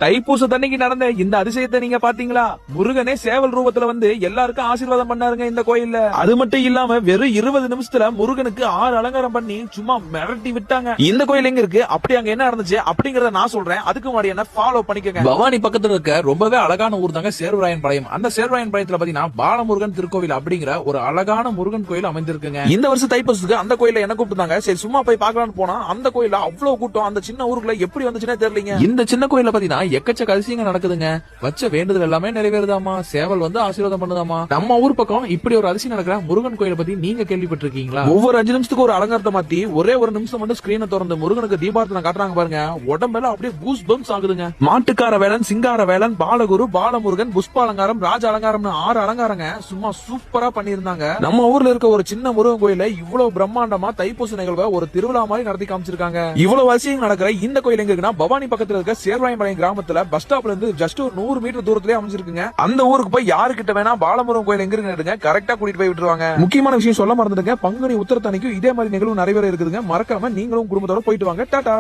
தைப்பூசத்தன்னைக்கு நடந்த இந்த அதிசயத்தை நீங்க பாத்தீங்களா? முருகனே சேவல் ரூபத்துல வந்து எல்லாருக்கும் ஆசீர்வாதம் பண்ணாருங்க இந்த கோயில்ல. அது மட்டும் இல்லாம வெறும் 20 நிமிஷத்துல முருகனுக்கு 6 அலங்காரம் பண்ணி சும்மா மிரட்டி விட்டாங்க. இந்த கோயில் எங்க இருக்கு, அப்படி அங்க என்ன நடந்துச்சு அப்படிங்கறத நான் சொல்றேன். அதுக்கு முன்னாடி என்ன ஃபாலோ பண்ணிக்கங்க. பவானி பக்கத்துல இருக்க ரொம்பவே அழகான ஊர் தாங்க சேர்வராயன் பாளையம். அந்த சேர்வராயன் பாளையத்துல பாத்தீங்கன்னா பாலமுருகன் திருக்கோவில் அப்படிங்கிற ஒரு அழகான முருகன் கோயில் அமைந்திருக்குங்க. இந்த வருஷம் தைப்பூசத்துக்கு அந்த கோயில என்ன கூப்பிட்டாங்க. சரி சும்மா போய் பார்க்கலாம்னு போனா அந்த கோயில அவ்வளவு கூட்டம். அந்த சின்ன ஊருக்குள்ள எப்படி வந்துச்சுன்னே தெரியலீங்க. இந்த சின்ன கோயில பாத்தீங்கன்னா எக்கச்சக்க அதிசயங்கள் நடக்குதுங்க. வச்ச வேண்டுதல் எல்லாமே நிறைவேறுதாமா. சேவல் வந்து ஆசீர்வாதம் பண்ணுதாமா. நம்ம ஊர் பக்கம் இப்படி ஒரு அதிசயம் நடக்கிற முருகன் கோயிலை பத்தி நீங்க கேள்விப்பட்டிருக்கீங்களா? ஒவ்வொரு 5 நிமிஷத்துக்கு ஒரு அலங்காரத்தை மாத்தி ஒரே ஒரு நிமிஷம் மட்டும் ஸ்கிரீனை திறந்து முருகனுக்கு தீபாரத்தனை காட்டுறாங்க பாருங்க. உடம்பெல்லாம் அப்படியே கூஸ் பம்ஸ் ஆகுதுங்க. மாட்டுக்கார வேலன், சிங்கார வேலன், பாலகுரு, பாலமுருகன், புஷ்ப அலங்காரம், ராஜ அலங்காரம்னு 6 அலங்காரங்க சும்மா சூப்பரா பண்ணிருந்தாங்க. நம்ம ஊர்ல இருக்க ஒரு சின்ன முருகன் கோயில இவ்வளவு பிரம்மாண்டமா தைப்பூச நிகழ்வை ஒரு திருவிழா மாதிரி நடத்தி காமிச்சிருக்காங்க. இவ்வளவு அதிசயம் நடக்கிற இந்த கோயில் எங்க இருக்குன்னா பவானி பக்கத்துல இருக்க சேர்வாயம்பாளையம் கிராமத்துல பஸ் ஸ்டாப்ல இருந்து ஜஸ்ட் ஒரு 100 மீட்டர் தூரத்திலே அமைஞ்சிருக்குங்க. அந்த ஊருக்கு போய் யாருக்கிட்ட வேணா பாலமுருகன் கோயில் எங்க இருக்குன்னு கரெக்டா கூட்டிட்டு போய் விட்டுருவாங்க. முக்கியமான விஷயம் சொல்ல மறந்துடுங்க, பங்குனி உத்திரத்தன்னைக்கும் இதே மாதிரி நிகழ்வு நிறைவேற இருக்குதுங்க. மறக்காம நீங்களும் குடும்பத்தோட போயிட்டு வாங்க. டாடா.